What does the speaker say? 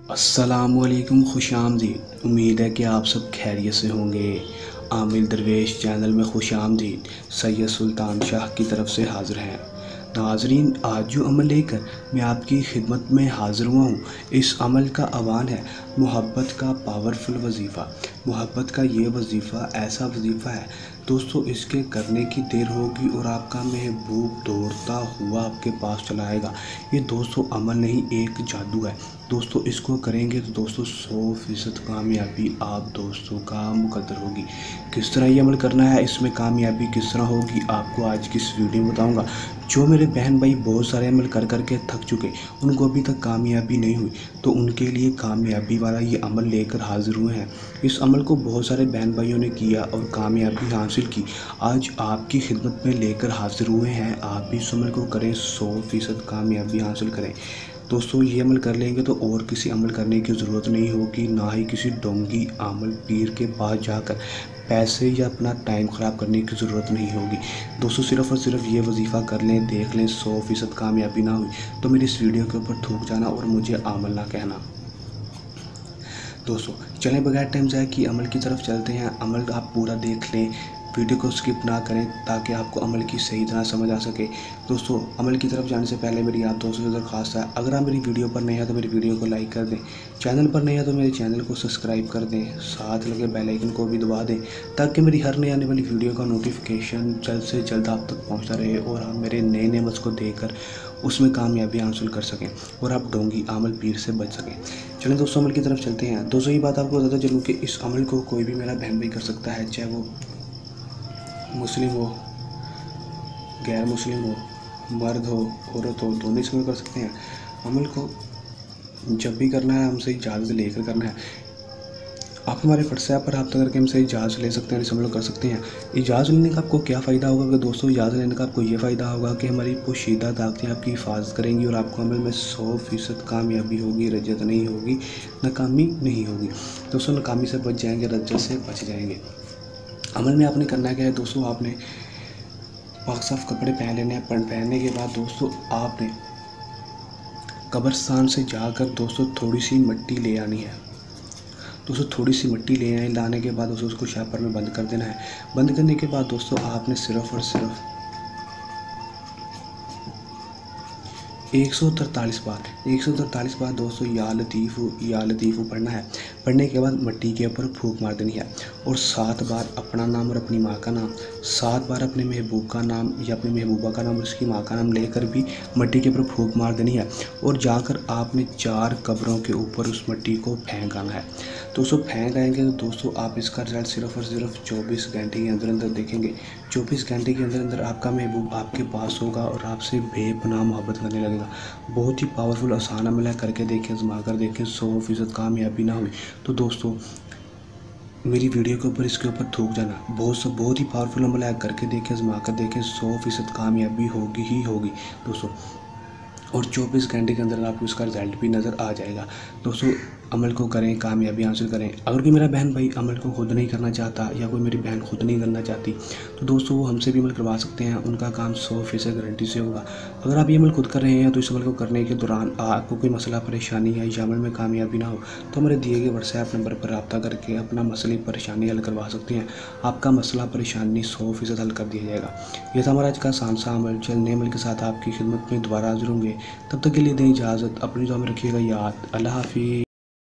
अस्सलामुअलैकुम, खुशामदीद। उम्मीद है कि आप सब खैरियत से होंगे। आमिर दरवेश चैनल में खुशामदीद। सैयद सुल्तान शाह की तरफ से हाज़िर हैं। नाजरीन, आज जो अमल लेकर मैं आपकी खिदमत में हाज़िर हुआ हूँ, इस अमल का आह्वान है मोहब्बत का पावरफुल वजीफ़ा। मोहब्बत का ये वजीफ़ा ऐसा वजीफ़ा है दोस्तों, इसके करने की देर होगी और आपका महबूब दौड़ता हुआ आपके पास चला आएगा। ये दोस्तों अमल नहीं, एक जादू है दोस्तों। इसको करेंगे तो दोस्तों 100% कामयाबी आप दोस्तों का मुकद्दर होगी। किस तरह ये अमल करना है, इसमें कामयाबी किस तरह होगी, आपको आज की इस वीडियो में बताऊंगा। जो मेरे बहन भाई बहुत सारे अमल कर करके थक चुके, उनको अभी तक कामयाबी नहीं हुई, तो उनके लिए कामयाबी वाला ये अमल लेकर हाजिर हुए हैं। इस अमल को बहुत सारे बहन भाइयों ने किया और कामयाबी हासिल की। आज आपकी खिदमत में लेकर हाजिर हुए हैं। आप भी इस अमल को करें, 100% कामयाबी हासिल करें दोस्तों। ये अमल कर लेंगे तो और किसी अमल करने की ज़रूरत नहीं होगी, ना ही किसी डोंगी आमल पीर के पास जाकर पैसे या अपना टाइम ख़राब करने की ज़रूरत नहीं होगी दोस्तों। सिर्फ़ और सिर्फ ये वजीफ़ा कर लें, देख लें, 100% कामयाबी ना हुई तो मेरी इस वीडियो के ऊपर थूक जाना और मुझे अमल ना कहना दोस्तों। चलें बगैर टाइम ज़ाया कि अमल की तरफ चलते हैं। अमल आप पूरा देख लें, वीडियो को स्किप ना करें ताकि आपको अमल की सही तरह समझ आ सके दोस्तों। अमल की तरफ जाने से पहले मेरी आप दोस्तों से दरख्वास्त है, अगर आप मेरी वीडियो पर नए हैं तो मेरी वीडियो को लाइक कर दें, चैनल पर नए हैं तो मेरे चैनल को सब्सक्राइब कर दें, साथ लगे बेल आइकन को भी दबा दें ताकि मेरी हर नई आने वाली वीडियो का नोटिफिकेशन जल्द से जल्द आप तक पहुँचता रहे और आप मेरे नए नेमत को देखकर उसमें कामयाबी हासिल कर सकें और आप डोंगी आमल पीर से बच सकें। चलें दोस्तों अमल की तरफ चलते हैं दोस्तों। ये बात आपको बताता चलूँ कि इस अमल को कोई भी मेरा बहन भाई कर सकता है, चाहे वो मुस्लिम हो, गैर मुस्लिम हो, मर्द हो, औरत हो, दोनों इसमें कर सकते हैं। अमल को जब भी करना है हमसे इजाज़त लेकर करना है। आप हमारे व्हाट्सएप पर रब्ता करके हमसे इजाज़त ले सकते हैं, इस अमल कर सकते हैं। इजाज़त लेने का आपको क्या फ़ायदा होगा कि दोस्तों, इजाज़त लेने का आपको ये फ़ायदा होगा कि हमारी पोशीदा ताकतें आपकी हिफाजत करेंगी और आपको अमल में 100% कामयाबी होगी, रजत नहीं होगी, नाकामी नहीं होगी दोस्तों। नाकामी से बच जाएंगे, रजत से बच जाएंगे। अमल में आपने करना क्या है दोस्तों, आपने पाक साफ कपड़े पहन लेने हैं। पहनने के बाद दोस्तों आपने कब्रिस्तान से जाकर दोस्तों थोड़ी सी मिट्टी ले आनी है दोस्तों। थोड़ी सी मिट्टी ले आए, लाने के बाद दोस्तों उसको शापर में बंद कर देना है। बंद करने के बाद दोस्तों आपने सिर्फ़ और सिर्फ 143 बार दोस्तों या लतीफ़ू पढ़ना है। पढ़ने के बाद मिट्टी के ऊपर फूंक मार देनी है और 7 बार अपना नाम और अपनी माँ का नाम, 7 बार अपने महबूब का नाम या अपनी महबूबा का नाम और उसकी माँ का नाम लेकर भी मिट्टी के ऊपर फूंक मार देनी है और जाकर आपने 4 कब्रों के ऊपर उस मिट्टी को फेंक आना है दोस्तों। फेंक आएंगे तो दोस्तों आप इसका रिजल्ट सिर्फ़ और सिर्फ 24 घंटे के अंदर देखेंगे। 24 घंटे के अंदर आपका महबूब आपके पास होगा और आपसे बेपनाह मोहब्बत करने लगेगा। बहुत ही पावरफुल आसान अमल है, करके देखें, आजमा कर देखें। 100% कामयाबी ना हुई तो दोस्तों मेरी वीडियो के ऊपर इसके ऊपर थूक जाना। बहुत ही पावरफुल अमल है, करके देखें, आजमा कर देखें, 100% कामयाबी होगी ही होगी दोस्तों। और 24 घंटे के अंदर आपको इसका रिज़ल्ट भी नज़र आ जाएगा दोस्तों। अमल को करें, कामयाबी हासिल करें। अगर कोई मेरा बहन भाई अमल को खुद नहीं करना चाहता या कोई मेरी बहन खुद नहीं करना चाहती तो दोस्तों वो हमसे भी अमल करवा सकते हैं, उनका काम 100% गारंटी से होगा। अगर आप ये अमल खुद कर रहे हैं तो इस अमल को करने के दौरान आपको कोई मसला परेशानी है या अमल में कामयाबी ना हो तो हमारे दिए गए व्हाट्सएप नंबर पर रब्ता करके अपना मसले परेशानी हल करवा सकते हैं। आपका मसला परेशानी 100% हल कर दिया जाएगा। यह था हमारा आज का आसान सा अमल। चलने अमल के साथ आपकी खिदमत में दोबारा हाजिर होंगे। तब तक के लिए दें इजाज़त, अपनी दुआ में रखिएगा याद। अल्लाह हाफिज़।